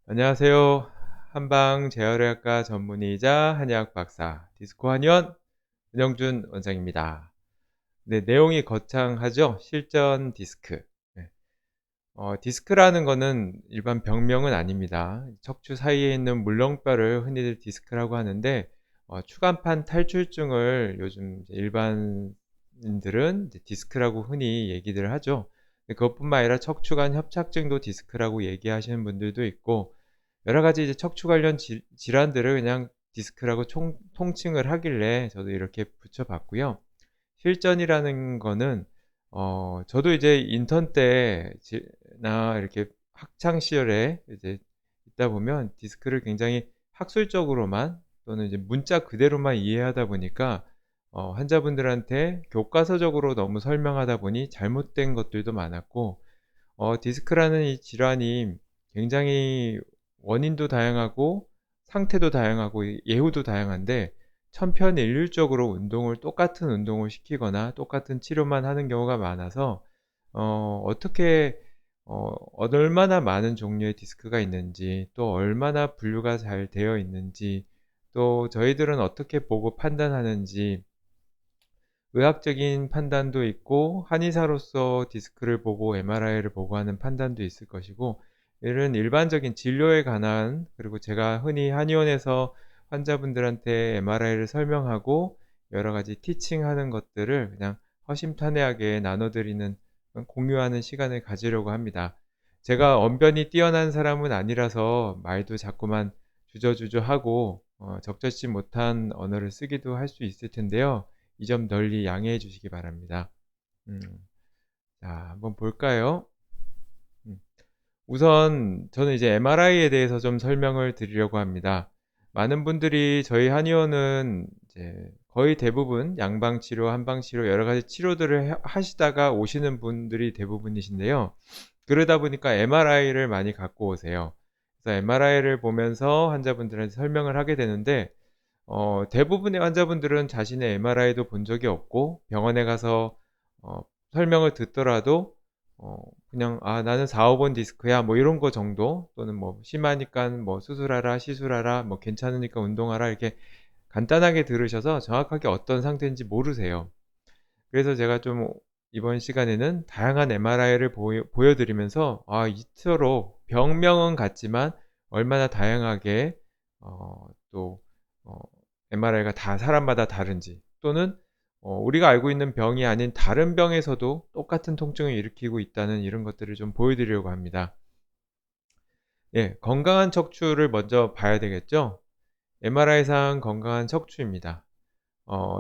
안녕하세요. 한방 재활의학과 전문의이자 한의학 박사 디스코 한의원 은영준 원장입니다. 네, 내용이 거창하죠? 실전 디스크. 네. 디스크라는 거는 일반 병명은 아닙니다. 척추 사이에 있는 물렁뼈를 흔히들 디스크라고 하는데, 추간판 탈출증을 요즘 이제 일반인들은 이제 디스크라고 흔히 얘기들 하죠. 그것뿐만 아니라 척추관 협착증도 디스크라고 얘기하시는 분들도 있고, 여러 가지 이제 척추 관련 질환들을 그냥 디스크라고 통칭을 하길래 저도 이렇게 붙여봤고요. 실전이라는 거는 저도 이제 인턴 때나 이렇게 학창 시절에 이제 있다 보면 디스크를 굉장히 학술적으로만 또는 이제 문자 그대로만 이해하다 보니까 환자분들한테 교과서적으로 너무 설명하다 보니 잘못된 것들도 많았고, 디스크라는 이 질환이 굉장히 원인도 다양하고 상태도 다양하고 예후도 다양한데, 천편일률적으로 똑같은 운동을 시키거나 똑같은 치료만 하는 경우가 많아서 어떻게 얼마나 많은 종류의 디스크가 있는지, 또 얼마나 분류가 잘 되어 있는지, 또 저희들은 어떻게 보고 판단하는지, 의학적인 판단도 있고 한의사로서 디스크를 보고 MRI를 보고 하는 판단도 있을 것이고, 이런 일반적인 진료에 관한, 그리고 제가 흔히 한의원에서 환자분들한테 MRI를 설명하고 여러 가지 티칭하는 것들을 그냥 허심탄회하게 나눠드리는, 공유하는 시간을 가지려고 합니다. 제가 언변이 뛰어난 사람은 아니라서 말도 자꾸만 주저주저하고 적절치 못한 언어를 쓰기도 할 수 있을 텐데요. 이 점 널리 양해해 주시기 바랍니다. 음, 자, 한번 볼까요? 음, 우선 저는 이제 MRI에 대해서 좀 설명을 드리려고 합니다. 많은 분들이 저희 한의원은 이제 거의 대부분 양방치료, 한방치료 여러 가지 치료들을 하시다가 오시는 분들이 대부분이신데요. 그러다 보니까 MRI를 많이 갖고 오세요. 그래서 MRI를 보면서 환자분들한테 설명을 하게 되는데, 대부분의 환자분들은 자신의 MRI도 본 적이 없고 병원에 가서 어 설명을 듣더라도 어 그냥 "아 나는 4-5번 디스크야." 뭐 이런 거 정도, 또는 뭐 "심하니깐 뭐 수술하라, 시술하라, 뭐 괜찮으니까 운동하라." 이렇게 간단하게 들으셔서 정확하게 어떤 상태인지 모르세요. 그래서 제가 좀 이번 시간에는 다양한 MRI를 보여 드리면서 이토록 병명은 같지만 얼마나 다양하게 또 어 MRI가 다 사람마다 다른지, 또는 우리가 알고 있는 병이 아닌 다른 병에서도 똑같은 통증을 일으키고 있다는 이런 것들을 좀 보여 드리려고 합니다. 예, 건강한 척추를 먼저 봐야 되겠죠? MRI상 건강한 척추입니다.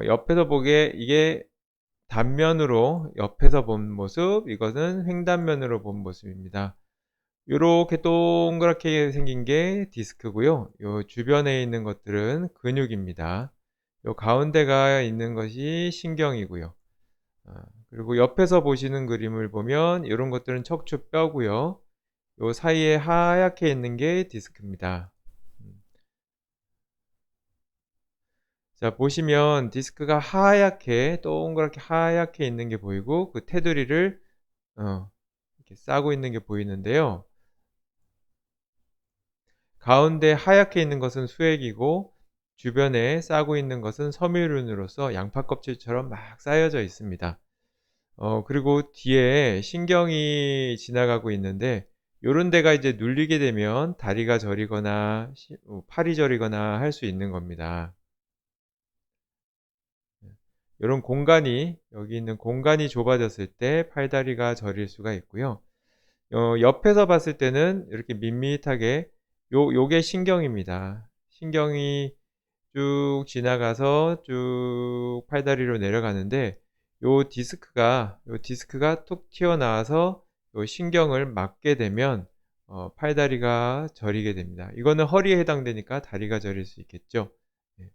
옆에서 보기에 이게 단면으로 옆에서 본 모습, 이것은 횡단면으로 본 모습입니다. 요렇게 동그랗게 생긴 게 디스크고요. 요 주변에 있는 것들은 근육입니다. 요 가운데가 있는 것이 신경이고요. 아, 그리고 옆에서 보시는 그림을 보면 이런 것들은 척추뼈고요. 요 사이에 하얗게 있는 게 디스크입니다. 음. 자, 보시면 디스크가 하얗게 동그랗게 하얗게 있는 게 보이고, 그 테두리를 이렇게 싸고 있는 게 보이는데요. 가운데 하얗게 있는 것은 수액이고 주변에 싸고 있는 것은 섬유륜으로서 양파 껍질처럼 막 쌓여져 있습니다. 그리고 뒤에 신경이 지나가고 있는데, 요런 데가 이제 눌리게 되면 다리가 저리거나 팔이 저리거나 할 수 있는 겁니다. 요런 공간이, 여기 있는 공간이 좁아졌을 때 팔다리가 저릴 수가 있고요. 옆에서 봤을 때는 이렇게 밋밋하게, 요게 신경입니다. 신경이 쭉 지나가서 쭉 팔다리로 내려가는데, 요 디스크가 툭 튀어나와서 요 신경을 막게 되면 팔다리가 저리게 됩니다. 이거는 허리에 해당되니까 다리가 저릴 수 있겠죠. 네.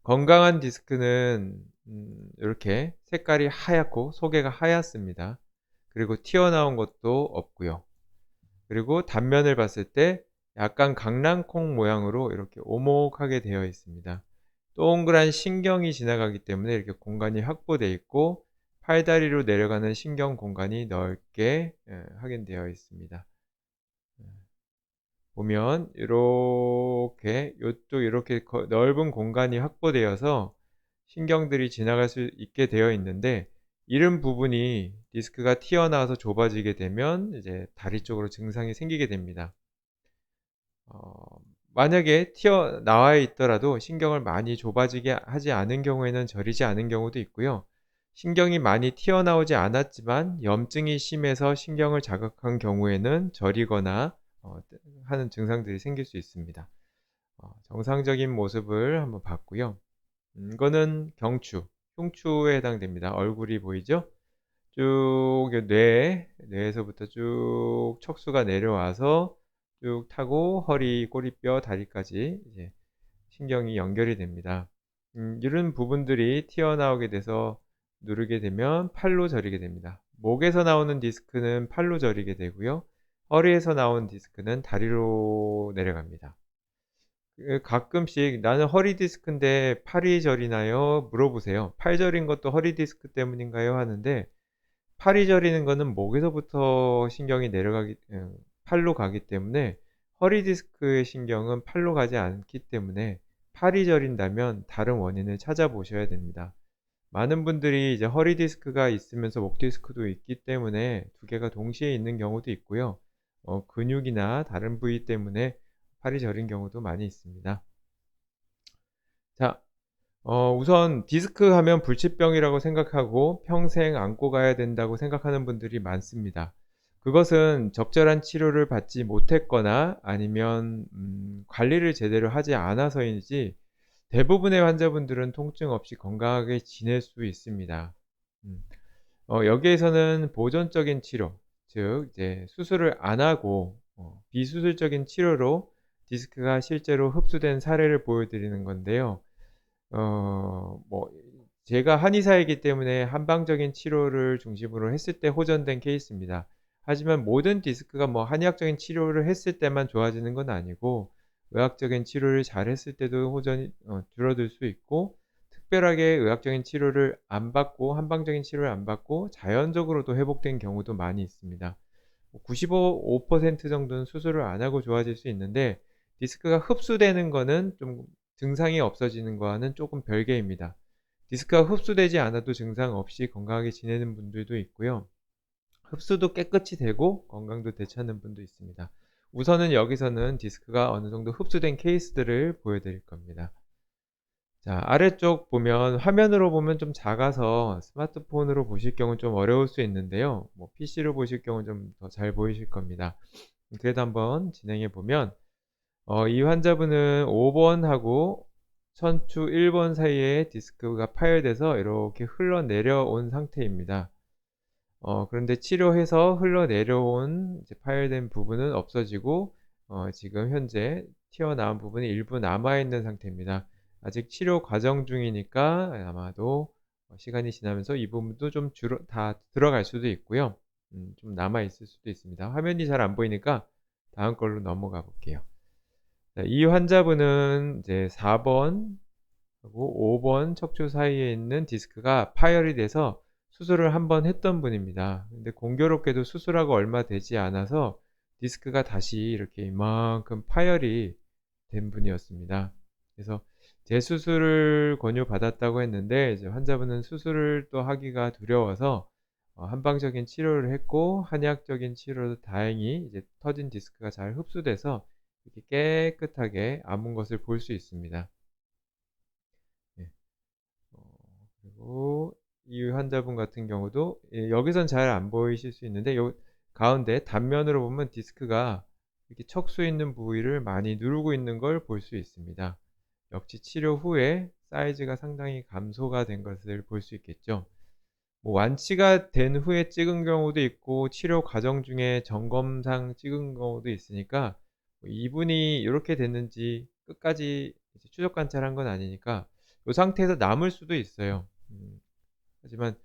건강한 디스크는 요렇게 색깔이 하얗고 소개가 하얗습니다. 그리고 튀어나온 것도 없고요. 그리고 단면을 봤을 때 약간 강낭콩 모양으로 이렇게 오목하게 되어 있습니다. 동그란 신경이 지나가기 때문에 이렇게 공간이 확보되어 있고, 팔다리로 내려가는 신경 공간이 넓게 확인되어 있습니다. 보면 이렇게 요쪽 이렇게 넓은 공간이 확보되어서 신경들이 지나갈 수 있게 되어 있는데, 이런 부분이 디스크가 튀어나와서 좁아지게 되면 이제 다리 쪽으로 증상이 생기게 됩니다. 어 만약에 튀어나와 있더라도 신경을 많이 좁아지게 하지 않은 경우에는 저리지 않은 경우도 있고요. 신경이 많이 튀어나오지 않았지만 염증이 심해서 신경을 자극한 경우에는 저리거나 하는 증상들이 생길 수 있습니다. 정상적인 모습을 한번 봤고요. 이거는 경추, 흉추에 해당됩니다. 얼굴이 보이죠? 쭉 뇌에서부터 쭉 척수가 내려와서 쭉 타고 허리, 꼬리뼈, 다리까지 이제 신경이 연결이 됩니다. 이런 부분들이 튀어나오게 돼서 누르게 되면 팔로 저리게 됩니다. 목에서 나오는 디스크는 팔로 저리게 되고요. 허리에서 나온 디스크는 다리로 내려갑니다. 가끔씩 "나는 허리 디스크인데 팔이 저리나요?" 물어보세요. "팔 저린 것도 허리 디스크 때문인가요?" 하는데, 팔이 저리는 거는 목에서부터 신경이 내려가기 팔로 가기 때문에, 허리 디스크의 신경은 팔로 가지 않기 때문에 팔이 저린다면 다른 원인을 찾아보셔야 됩니다. 많은 분들이 이제 허리 디스크가 있으면서 목 디스크도 있기 때문에 두 개가 동시에 있는 경우도 있고요. 근육이나 다른 부위 때문에 팔이 저린 경우도 많이 있습니다. 자, 우선 디스크 하면 불치병이라고 생각하고 평생 안고 가야 된다고 생각하는 분들이 많습니다. 그것은 적절한 치료를 받지 못했거나 아니면 관리를 제대로 하지 않아서인지, 대부분의 환자분들은 통증 없이 건강하게 지낼 수 있습니다. 음. 여기에서는 보존적인 치료, 즉 이제 수술을 안 하고 비수술적인 치료로 디스크가 실제로 흡수된 사례를 보여드리는 건데요. 뭐 제가 한의사이기 때문에 한방적인 치료를 중심으로 했을 때 호전된 케이스입니다. 하지만 모든 디스크가 뭐 한의학적인 치료를 했을 때만 좋아지는 건 아니고, 의학적인 치료를 잘 했을 때도 호전이 줄어들 수 있고, 특별하게 의학적인 치료를 안 받고 한방적인 치료를 안 받고 자연적으로도 회복된 경우도 많이 있습니다. 95% 정도는 수술을 안 하고 좋아질 수 있는데, 디스크가 흡수되는 거는 좀 증상이 없어지는 거와는 조금 별개입니다. 디스크가 흡수되지 않아도 증상 없이 건강하게 지내는 분들도 있고요. 흡수도 깨끗이 되고 건강도 되찾는 분도 있습니다. 우선은 여기서는 디스크가 어느 정도 흡수된 케이스들을 보여드릴 겁니다. 자, 아래쪽 보면 화면으로 보면 좀 작아서 스마트폰으로 보실 경우는 좀 어려울 수 있는데요. 뭐 PC로 보실 경우는 좀 더 잘 보이실 겁니다. 그래도 한번 진행해 보면, 이 환자분은 5번하고 천추 1번 사이에 디스크가 파열돼서 이렇게 흘러내려온 상태입니다. 그런데 치료해서 흘러내려온 이제 파열된 부분은 없어지고, 지금 현재 튀어나온 부분이 일부 남아있는 상태입니다. 아직 치료 과정 중이니까 아마도 시간이 지나면서 이 부분도 좀 다 들어갈 수도 있고요. 좀 남아있을 수도 있습니다. 화면이 잘 안 보이니까 다음 걸로 넘어가 볼게요. 자, 이 환자분은 이제 4번 하고 5번 척추 사이에 있는 디스크가 파열이 돼서 수술을 한번 했던 분입니다. 근데 공교롭게도 수술하고 얼마 되지 않아서 디스크가 다시 이렇게 이만큼 파열이 된 분이었습니다. 그래서 재수술을 권유받았다고 했는데, 이제 환자분은 수술을 또 하기가 두려워서 한방적인 치료를 했고, 한의학적인 치료도 다행히 이제 터진 디스크가 잘 흡수돼서 이렇게 깨끗하게 아문 것을 볼 수 있습니다. 네. 어 그리고 이 환자분 같은 경우도, 여기선 잘 안 보이실 수 있는데 요 가운데 단면으로 보면 디스크가 이렇게 척수 있는 부위를 많이 누르고 있는 걸 볼 수 있습니다. 역시 치료 후에 사이즈가 상당히 감소가 된 것을 볼 수 있겠죠. 뭐 완치가 된 후에 찍은 경우도 있고 치료 과정 중에 점검상 찍은 경우도 있으니까, 뭐 이분이 요렇게 됐는지 끝까지 이제 추적 관찰한 건 아니니까 요 상태에서 남을 수도 있어요. 하지만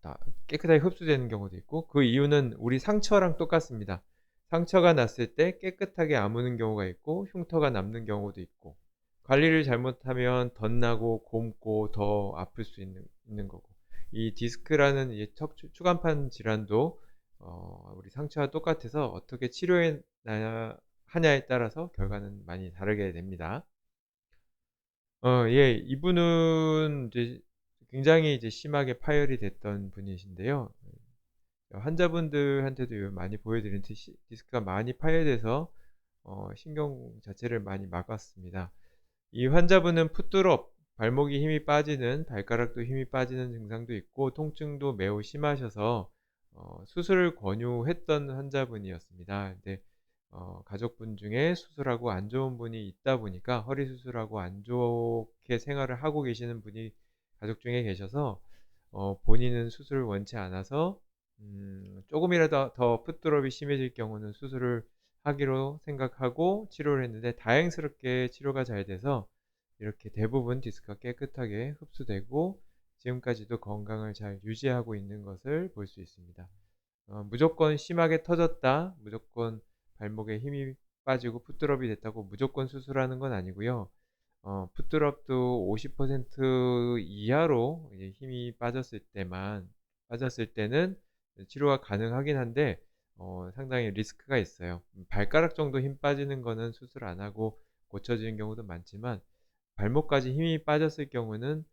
다 깨끗하게 흡수되는 경우도 있고, 그 이유는 우리 상처랑 똑같습니다. 상처가 났을 때 깨끗하게 아무는 경우가 있고 흉터가 남는 경우도 있고, 관리를 잘못하면 덧나고 곪고 더 아플 수 있는 거고, 이 디스크라는 이 척추 추간판 질환도 우리 상처와 똑같아서 어떻게 치료해 놔야 하냐에 따라서 결과는 많이 다르게 됩니다. 예. 이분은 이제 굉장히 이제 심하게 파열이 됐던 분이신데요. 환자분들한테도 많이 보여드린 디스크가 많이 파열돼서 신경 자체를 많이 막았습니다. 이 환자분은 풋드롭, 발목이 힘이 빠지는, 발가락도 힘이 빠지는 증상도 있고 통증도 매우 심하셔서 수술을 권유했던 환자분이었습니다. 근데 가족분 중에 수술하고 안 좋은 분이 있다 보니까 허리 수술하고 안 좋게 생활을 하고 계시는 분이 가족 중에 계셔서 본인은 수술을 원치 않아서 쪼금이라도 더 풋드롭이 심해질 경우는 수술을 하기로 생각하고 치료를 했는데 다행스럽게 치료가 잘 돼서 이렇게 대부분 디스크가 깨끗하게 흡수되고 지금까지도 건강을 잘 유지하고 있는 것을 볼 수 있습니다. 무조건 심하게 터졌다, 무조건 발목에 힘이 빠지고 풋드롭이 됐다고 무조건 수술하는 건 아니고요. 풋드롭도 50% 이하로 이제 힘이 빠졌을 때는 치료가 가능하긴 한데 상당히 리스크가 있어요. 발가락 정도 힘 빠지는 거는 수술 안 하고 고쳐지는 경우도 많지만 발목까지 힘이 빠졌을 경우는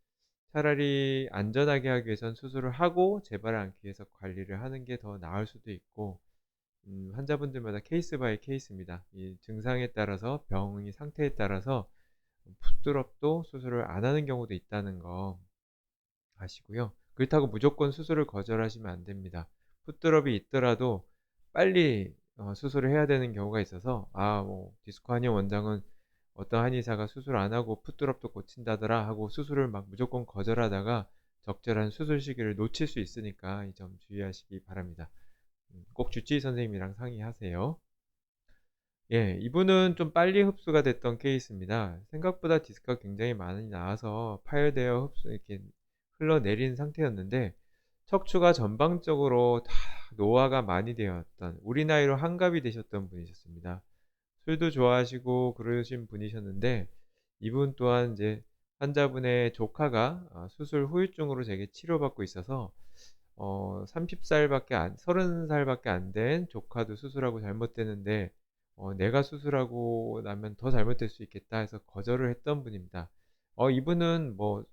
차라리 안전하게 하기 위해선 수술을 하고 재발 않기 위해서 관리를 하는 게 더 나을 수도 있고 환자분들마다 케이스 바이 케이스입니다. 이 증상에 따라서 병의 상태에 따라서 풋드롭도 수술을 안 하는 경우도 있다는 거 아시고요. 그렇다고 무조건 수술을 거절하시면 안 됩니다. 풋드롭이 있더라도 빨리 수술을 해야 되는 경우가 있어서 뭐 디스코 한의 원장은 어떤 한의사가 수술 안 하고 풋드롭도 고친다더라 하고 수술을 막 무조건 거절하다가 적절한 수술 시기를 놓칠 수 있으니까 이 점 주의하시기 바랍니다. 꼭 주치의 선생님이랑 상의하세요. 예, 이분은 좀 빨리 흡수가 됐던 케이스입니다. 생각보다 디스크가 굉장히 많이 나와서 파열되어 이렇게 흘러내린 상태였는데 척추가 전방적으로 다 노화가 많이 되었던 우리 나이로 한갑이 되셨던 분이셨습니다. 술도 좋아하시고 그러신 분이셨는데 이분 또한 이제 환자분의 조카가 수술 후유증으로 되게 치료받고 있어서 30 살밖에 안 된 조카도 수술하고 잘못됐는데 내가 수술하고 나면 더 잘못될 수 있겠다 해서 거절을 했던 분입니다. 이분은 뭐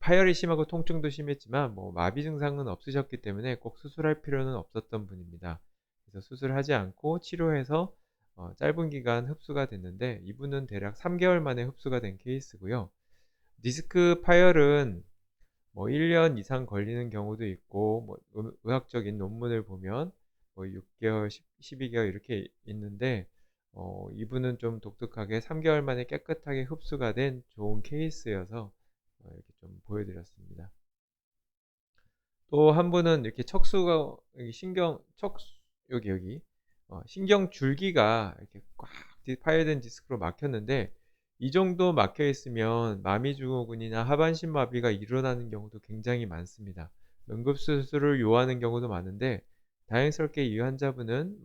파열이 심하고 통증도 심했지만 뭐 마비 증상은 없으셨기 때문에 꼭 수술할 필요는 없었던 분입니다. 그래서 수술하지 않고 치료해서 짧은 기간 흡수가 됐는데 이분은 대략 3개월 만에 흡수가 된 케이스고요. 디스크 파열은 뭐 1년 이상 걸리는 경우도 있고 뭐 의학적인 논문을 보면 뭐 6개월, 12개월 이렇게 있는데 이분은 좀 독특하게 3개월 만에 깨끗하게 흡수가 된 좋은 케이스여서 이렇게 좀 보여드렸습니다. 또 한 분은 이렇게 척수가 여기 여기 신경 줄기가 이렇게 꽉 파열된 디스크로 막혔는데 이 정도 막혀 있으면 마미증후군이나 하반신 마비가 일어나는 경우도 굉장히 많습니다. 응급수술을 요하는 경우도 많은데 다행스럽게 이 환자분은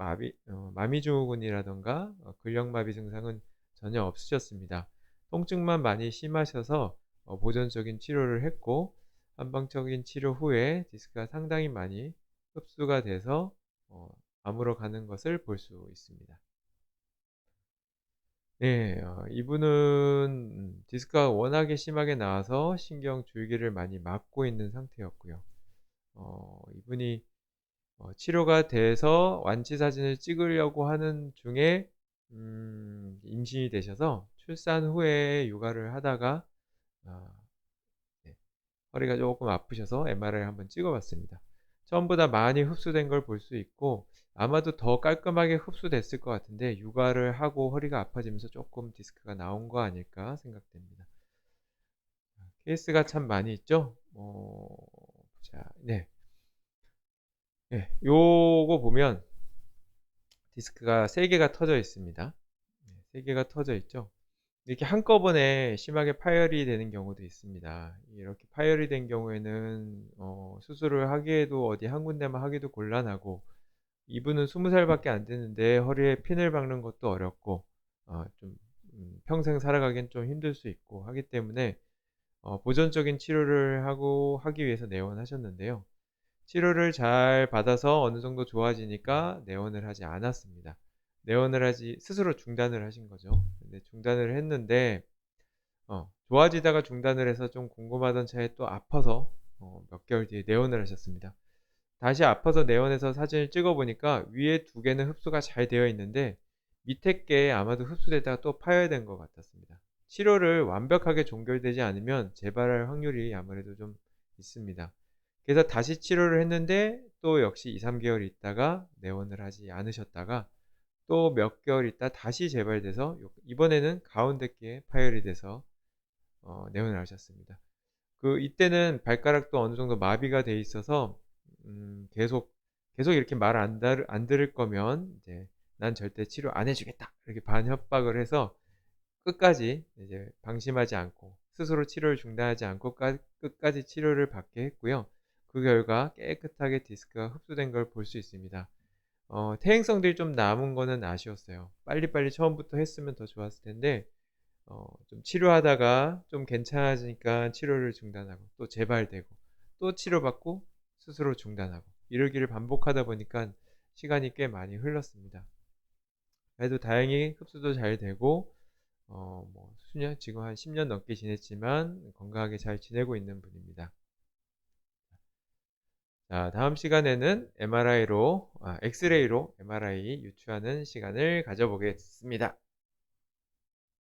마미증후군이라던가 근력마비 증상은 전혀 없으셨습니다. 통증만 많이 심하셔서 보존적인 치료를 했고 한방적인 치료 후에 디스크가 상당히 많이 흡수가 돼서 아물어 가는 것을 볼 수 있습니다. 네. 이분은 디스크가 워낙에 심하게 나와서 신경 줄기를 많이 막고 있는 상태였고요. 이분이 치료가 돼서 완치 사진을 찍으려고 하는 중에 임신이 되셔서 출산 후에 육아를 하다가 아 네. 허리가 조금 아프셔서 MRI를 한번 찍어 봤습니다. 처음보다 많이 흡수된 걸 볼 수 있고 아마도 더 깔끔하게 흡수됐을 것 같은데 육아를 하고 허리가 아파지면서 조금 디스크가 나온 거 아닐까 생각됩니다. 케이스가 참 많이 있죠? 보자. 네. 네. 요거 보면 디스크가 3개가 터져 있습니다. 네, 3개가 터져 있죠? 이렇게 한꺼번에 심하게 파열이 되는 경우도 있습니다. 이렇게 파열이 된 경우에는 수술을 하기에도 어디 한 군데만 하기도 곤란하고 이분은 20살밖에 안 됐는데 허리에 핀을 박는 것도 어렵고 좀 평생 살아가기엔 좀 힘들 수 있고 하기 때문에 보존적인 치료를 하기 위해서 내원하셨는데요. 치료를 잘 받아서 어느 정도 좋아지니까 내원을 하지 않았습니다. 내원을 하지 스스로 중단을 하신 거죠. 근데 중단을 했는데 좋아지다가 중단을 해서 좀 궁금하던 차에 또 아파서 몇 개월 뒤에 내원을 하셨습니다. 다시 아파서 내원해서 사진을 찍어 보니까 위에 두 개는 흡수가 잘 되어 있는데 밑에 게 아마도 흡수되다가 또 파열된 것 같았습니다. 치료를 완벽하게 종결되지 않으면 재발할 확률이 아무래도 좀 있습니다. 그래서 다시 치료를 했는데 또 역시 2-3개월 있다가 내원을 하지 않으셨다가 또 몇 개월 있다 다시 재발돼서 이번에는 가운데 께 파열이 돼서 내원을 하셨습니다. 이때는 발가락도 어느 정도 마비가 돼 있어서 계속 이렇게 말 안 들을 거면 이제 "난 절대 치료 안 해 주겠다." 이렇게 반협박을 해서 끝까지 이제 방심하지 않고 스스로 치료를 중단하지 않고 끝까지 치료를 받게 했고요. 그 결과 깨끗하게 디스크가 흡수된 걸 볼 수 있습니다. 퇴행성들이 좀 남은 거는 아쉬웠어요. 빨리빨리 처음부터 했으면 더 좋았을 텐데 좀 치료하다가 좀 괜찮아지니까 치료를 중단하고 또 재발되고 또 치료받고 스스로 중단하고 이러기를 반복하다 보니까 시간이 꽤 많이 흘렀습니다. 그래도 다행히 흡수도 잘 되고 뭐 수년 지금 한 10년 넘게 지냈지만 건강하게 잘 지내고 있는 분입니다. 자, 다음 시간에는 엑스레이로 MRI 유추하는 시간을 가져보겠습니다.